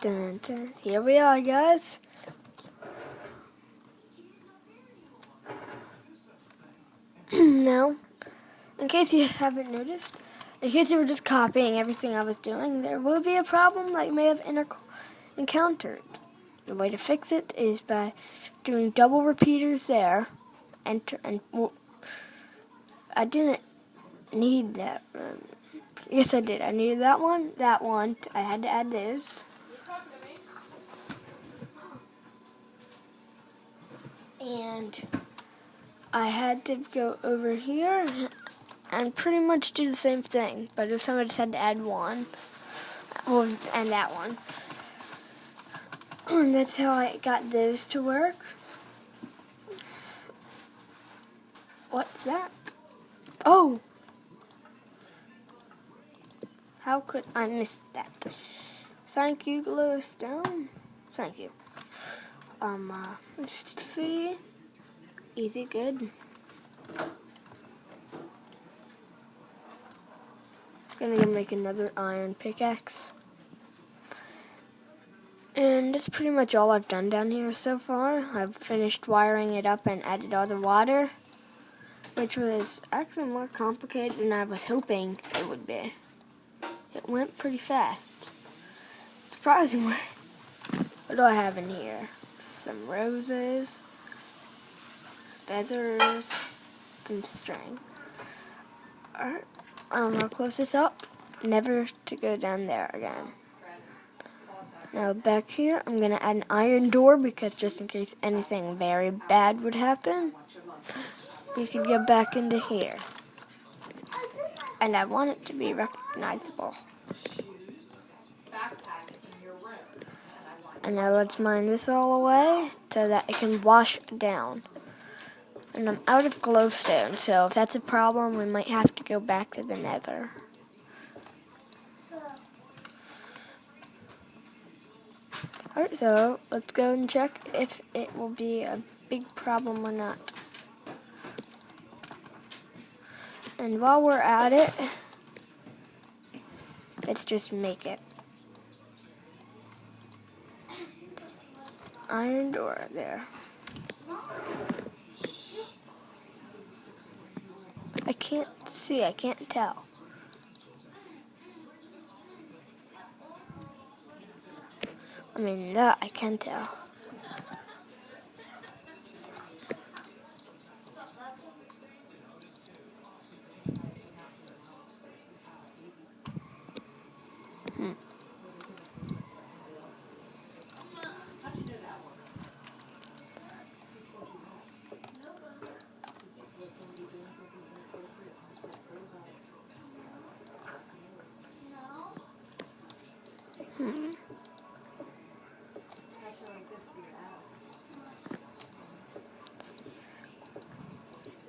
Dun, dun. Here we are, guys. Now, in case you haven't noticed, in case you were just copying everything I was doing, there will be a problem that you may have encountered. The way to fix it is by doing double repeaters there. I didn't need that. Yes, I did. I needed that one. I had to add those. And I had to go over here and pretty much do the same thing, but this time I just had to add one. And that one. And that's how I got those to work. What's that? Oh! How could I miss that? Thank you, glowstone. Thank you. Let's see. Easy, good. Gonna go make another iron pickaxe. And that's pretty much all I've done down here so far. I've finished wiring it up and added all the water, which was actually more complicated than I was hoping it would be. It went pretty fast. Surprisingly. What do I have in here? Some roses, feathers, some string. Alright, I'll close this up. Never to go down there again. Now back here, I'm going to add an iron door because just in case anything very bad would happen, we could get back into here. And I want it to be recognizable. And now let's mine this all away so that it can wash down. And I'm out of glowstone, so if that's a problem, we might have to go back to the Nether. Alright, so let's go and check if it will be a big problem or not. And while we're at it, let's just make it. Iron door there. I can't see, I can't tell. I mean, that I can tell.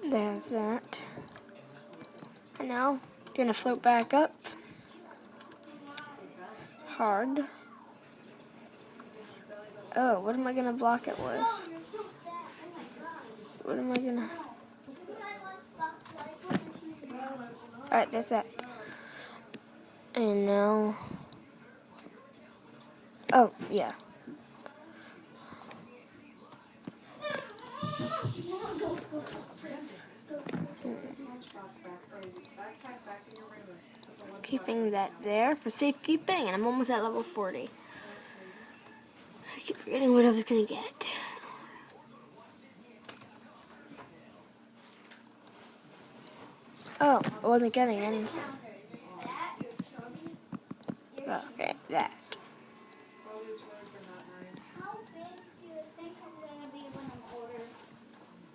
There's that. And now, it's gonna float back up. Hard. Oh, what am I gonna block it with? What am I gonna... Alright, that's it. And now... Oh, yeah. Keeping that there for safekeeping, and I'm almost at level 40. I keep forgetting what I was gonna get. Oh, I wasn't getting anything. Okay, that. How big do you think I'm going to be when I'm older?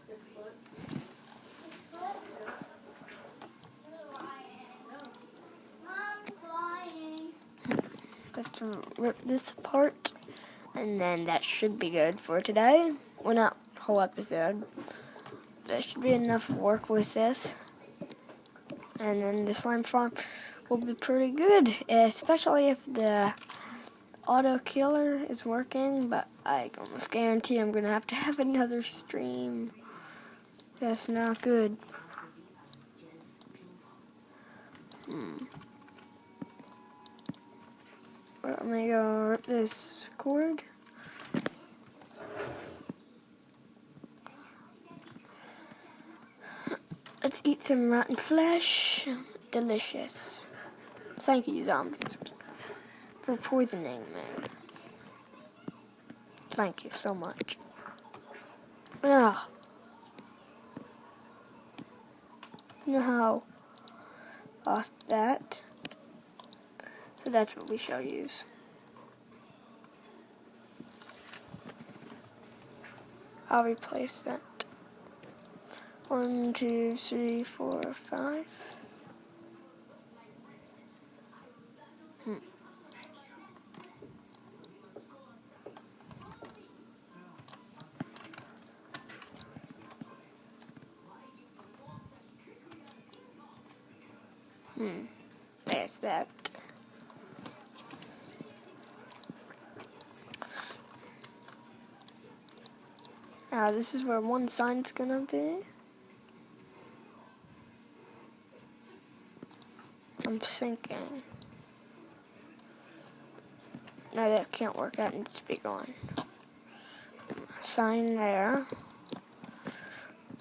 6 foot. 6 foot? Lying. Mom's lying. Have to rip this apart, and then that should be good for today. Well, not whole episode. There should be enough work with this. And then the slime farm will be pretty good, especially if the auto killer is working, but I almost guarantee I'm going to have another stream. That's not good. Let me go rip this cord. Let's eat some rotten flesh. Delicious. Thank you, zombies, for poisoning me. Thank you so much. Ah. No. Lost that. So that's what we shall use. I'll replace that. 1, 2, 3, 4, 5. There's that. Now this is where one sign's gonna be. I'm thinking. No, that can't work. That needs to be gone. Sign there.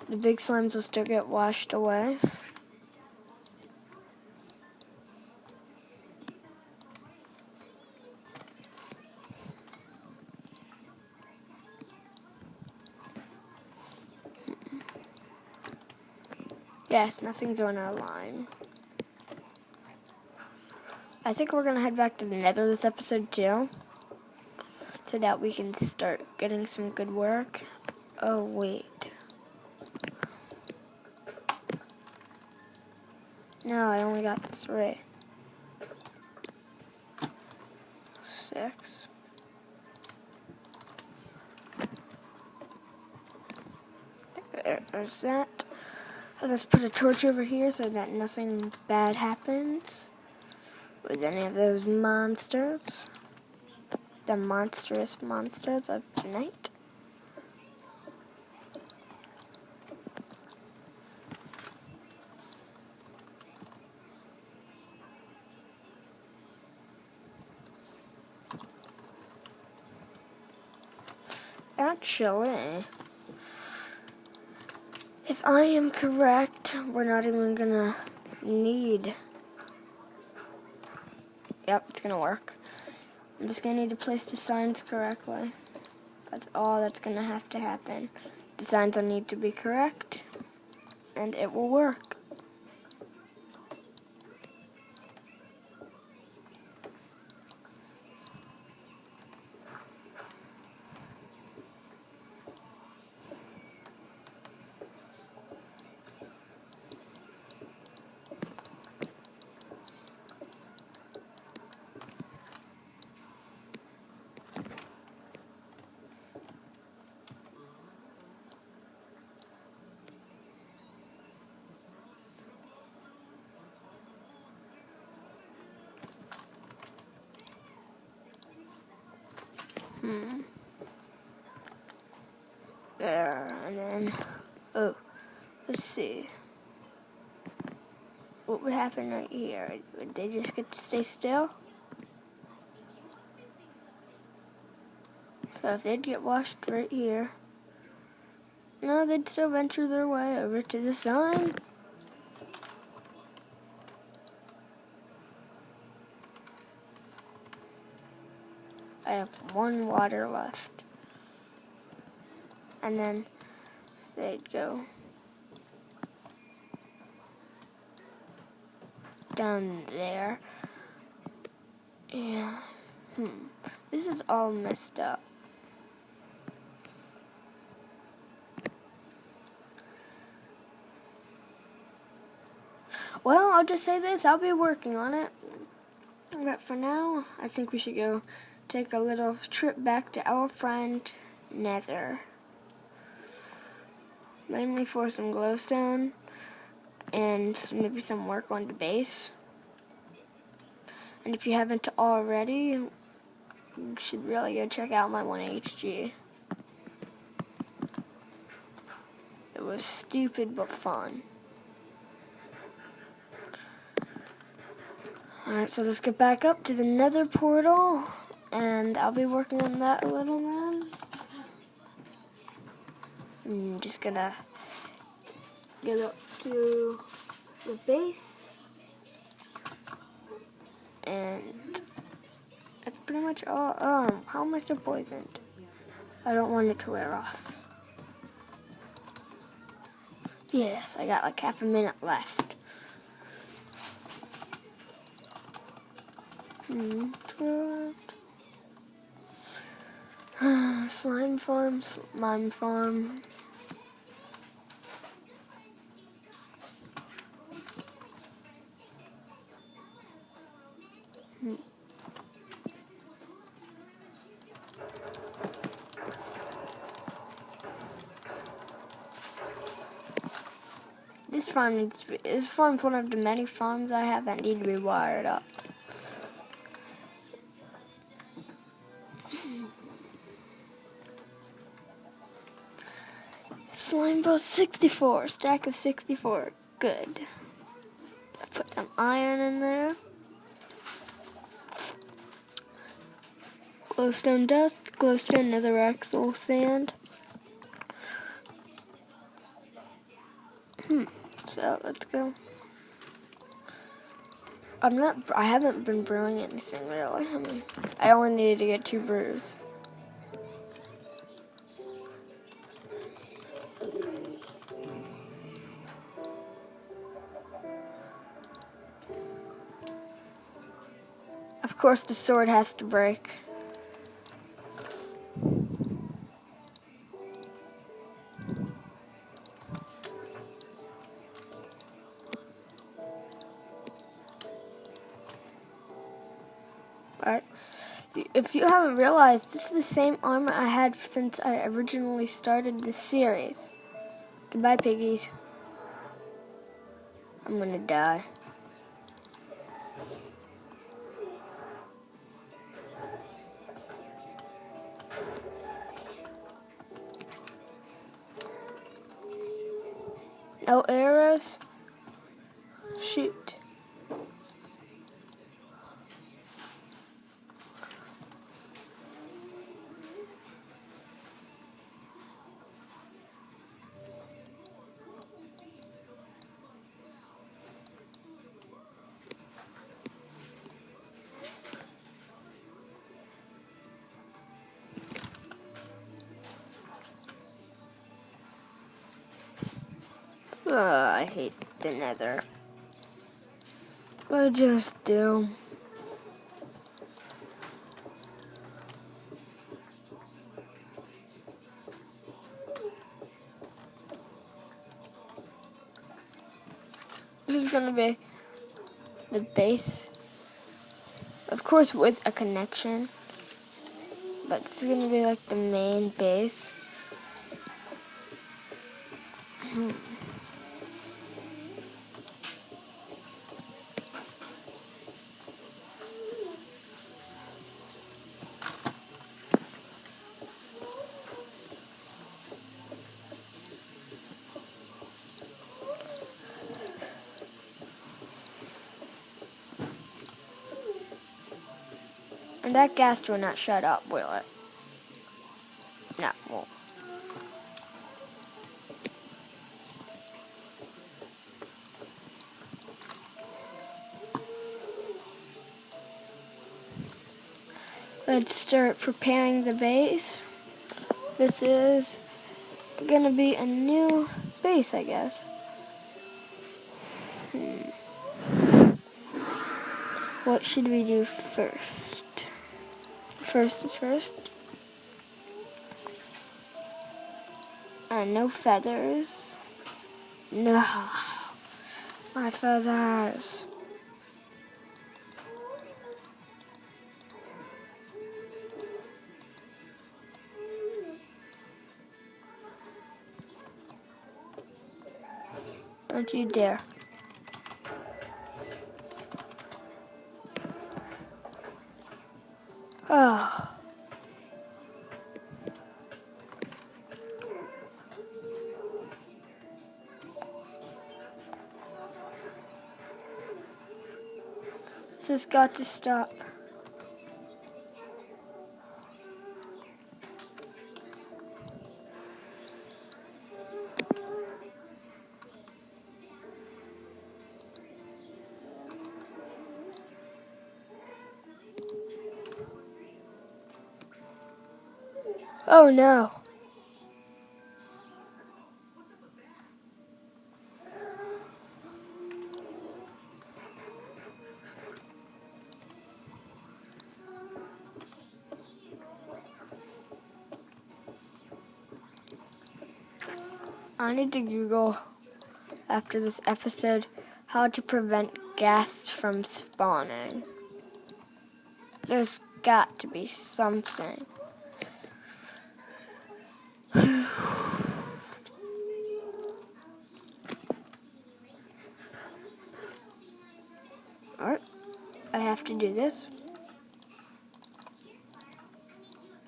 The big slimes will still get washed away. Yes, nothing's on our line. I think we're going to head back to the Nether this episode too, so that we can start getting some good work. Oh, wait. No, I only got 3. 6. There's that. Let's put a torch over here so that nothing bad happens with any of those monsters. The monstrous monsters of the night. Actually, if I am correct, we're not even gonna need... Yep, it's gonna work. I'm just gonna need to place the signs correctly. That's all that's gonna have to happen. The signs will need to be correct, and it will work. There, and then, oh, let's see. What would happen right here? Would they just get to stay still? So if they'd get washed right here, no, they'd still venture their way over to the sign. I have 1 water left. And then they'd go down there. Yeah. This is all messed up. Well, I'll just say this. I'll be working on it. But for now, I think we should go take a little trip back to our friend Nether. Mainly for some glowstone and maybe some work on the base. And if you haven't already, you should really go check out my 1HG. It was stupid but fun. Alright, so let's get back up to the Nether portal, and I'll be working on that a little man. I'm just gonna get up to the base, and that's pretty much all. How am I still poisoned? I don't want it to wear off. Yes, I got like half a minute left. Slime farm, slime farm. This farm needs to be, this farm's one of the many farms I have that need to be wired up. Slime boat 64, stack of 64, good. Put some iron in there. Glowstone dust, glowstone netherrack soul sand. So let's go. I haven't been brewing anything really. I only needed to get 2 brews. Of course the sword has to break. Alright. If you haven't realized, this is the same armor I had since I originally started this series. Goodbye, piggies. I'm gonna die. No arrows? Shoot. I hate the Nether. I just do. This is gonna be the base. Of course with a connection. But this is gonna be like the main base. And that ghast will not shut up, will it? No, it won't. Let's start preparing the base. This is gonna be a new base, I guess. What should we do first? First is first. No feathers. No. My feathers. Don't you dare. Oh. This has got to stop. Oh no. I need to Google after this episode how to prevent ghasts from spawning. There's got to be something. Alright, I have to do this.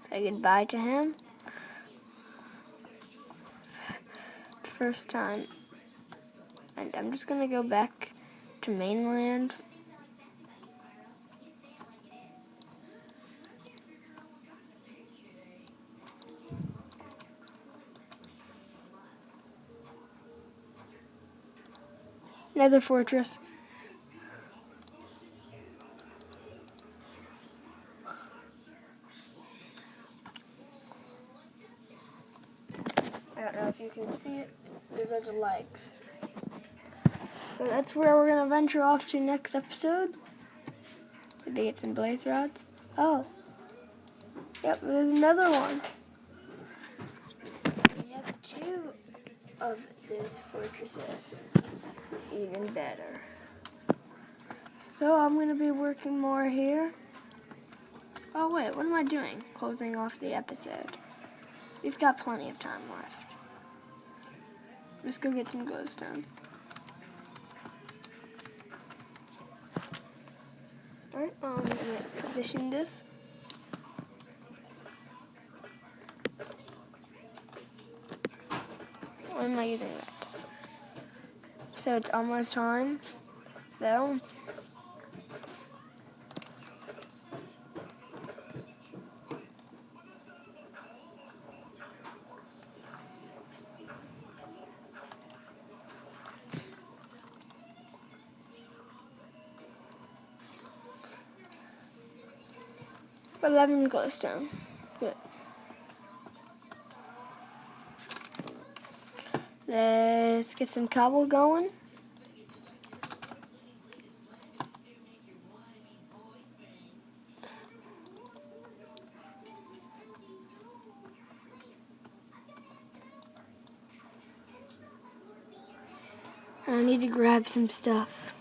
Say goodbye to him. First time. And I'm just gonna go back to mainland. Nether fortress. I don't know if you can see it. Those are the legs. So that's where we're going to venture off to next episode. Maybe get some blaze rods. Oh. Yep, there's another one. We have 2 of those fortresses. Even better. So I'm going to be working more here. Oh wait, what am I doing? Closing off the episode. We've got plenty of time left. Let's go get some glowstone. Alright, I'm going to position this. Why am I using that? So it's almost time, though. But 11 glowstone. Good. Let's get some cobble going. And I need to grab some stuff.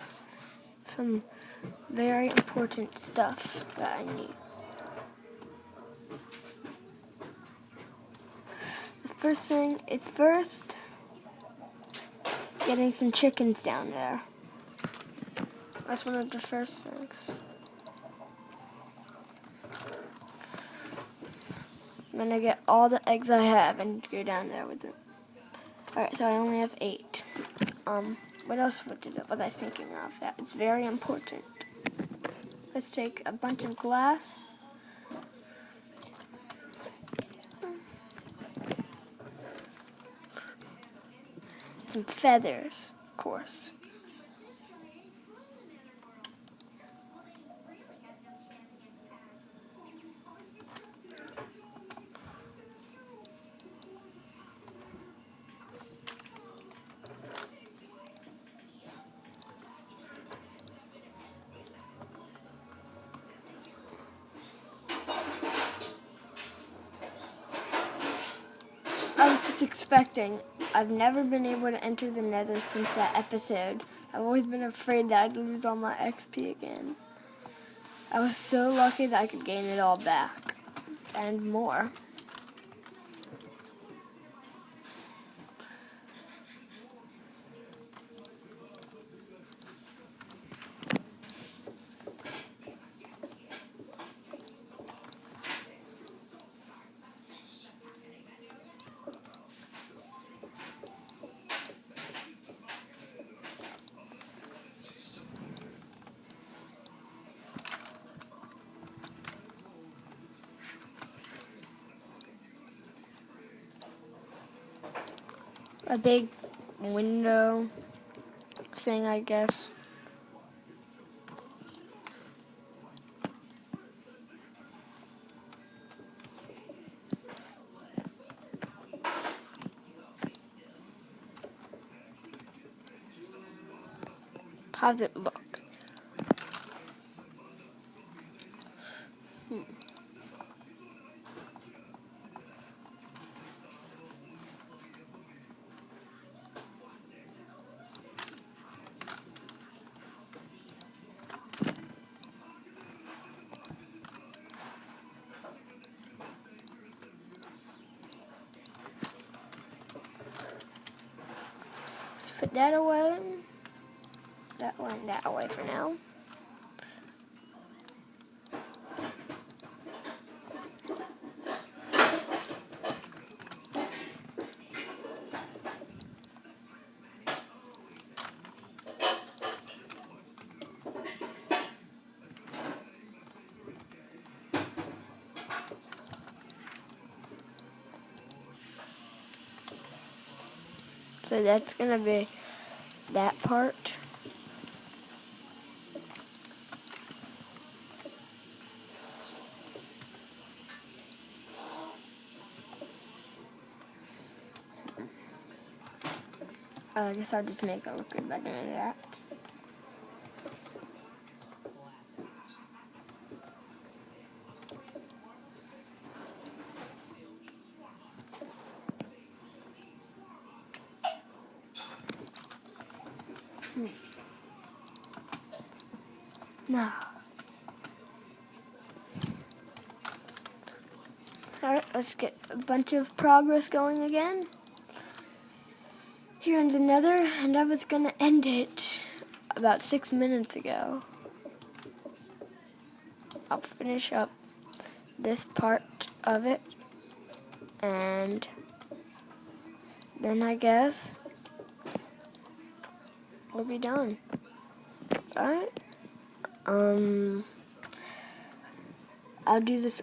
Some very important stuff that I need. The first thing is getting some chickens down there. That's one of the first things. I'm gonna get all the eggs I have and go down there with it. Alright, so I only have 8. What else was I thinking of? That is very important. Let's take a bunch of glass. Some feathers, of course. I was just expecting. I've never been able to enter the Nether since that episode. I've always been afraid that I'd lose all my XP again. I was so lucky that I could gain it all back. And more. a big window thing, I guess. How's it look? Let's put that away. That one, that away for now. So that's gonna be that part. I guess I'll just make it look good by doing that. Now, alright, let's get a bunch of progress going again. Here in the Nether, and I was gonna end it about 6 minutes ago. I'll finish up this part of it, and then I guess we'll be done. Alright? I'll do this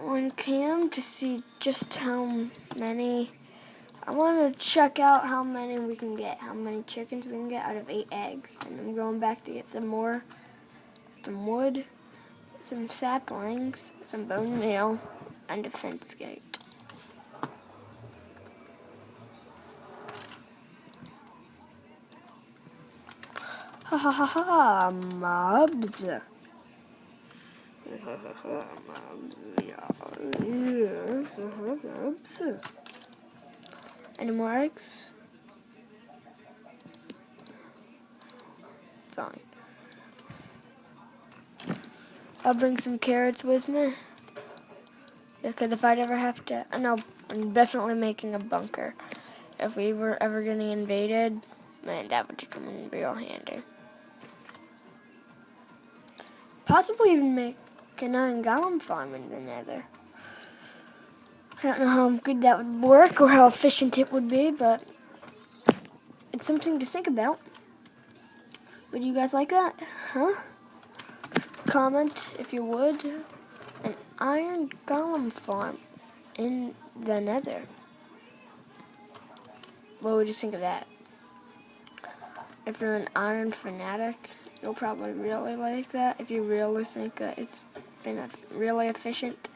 on cam to see just how many. I want to check out how many we can get, how many chickens we can get out of 8 eggs. And I'm going back to get some more, some wood, some saplings, some bone meal, and a fence gate. Ha ha ha ha, mobs. Mobs. Any more eggs? Fine. I'll bring some carrots with me. Because if I'd ever have to, and I'm definitely making a bunker. If we were ever getting invaded, man, that would come in real handy. Possibly even make an iron golem farm in the Nether. I don't know how good that would work or how efficient it would be, but it's something to think about. Would you guys like that? Huh? Comment if you would. An iron golem farm in the Nether. What would you think of that? If you're an iron fanatic, you'll probably really like that. If you really think that it's been really efficient.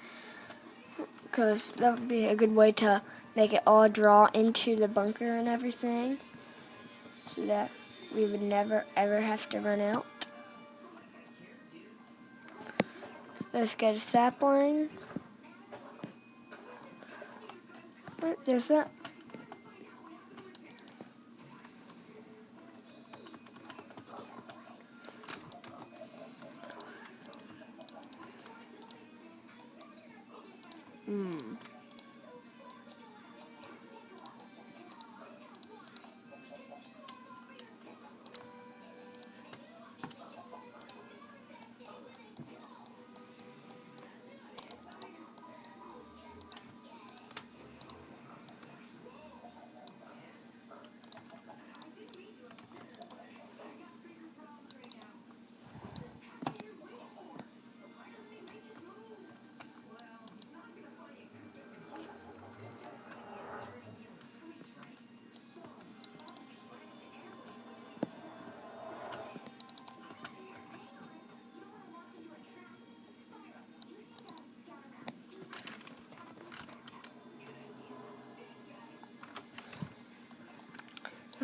Because that would be a good way to make it all draw into the bunker and everything. So that we would never ever have to run out. Let's get a sapling. Right, there's that.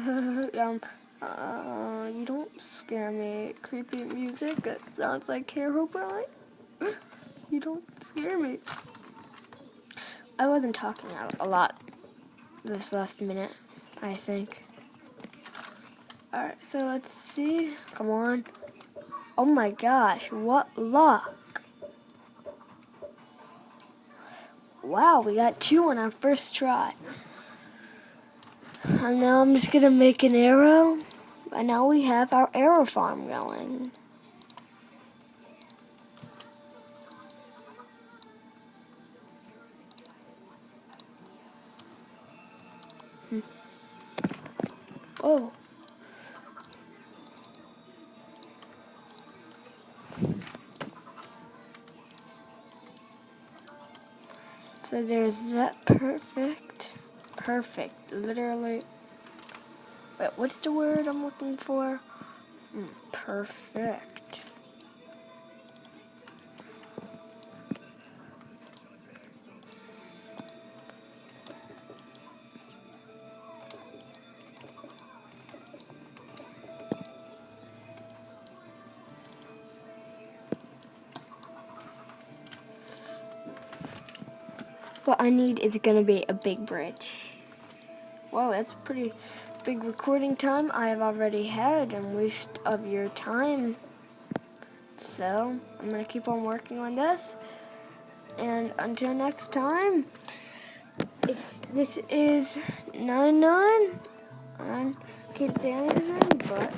You don't scare me. Creepy music. It sounds like Herobrine. You don't scare me. I wasn't talking a lot this last minute, I think. Alright, so let's see. Come on. Oh my gosh, what luck. Wow, we got 2 on our first try. And now I'm just gonna make an arrow. And now we have our arrow farm going. Oh. So there's that. Perfect. Perfect. Literally. Wait, what's the word I'm looking for? Perfect. What I need is gonna be a big bridge. Wow, that's pretty big recording time. I have already had a waste of your time. So I'm gonna keep on working on this. And until next time, this is 99. I can't say anything, but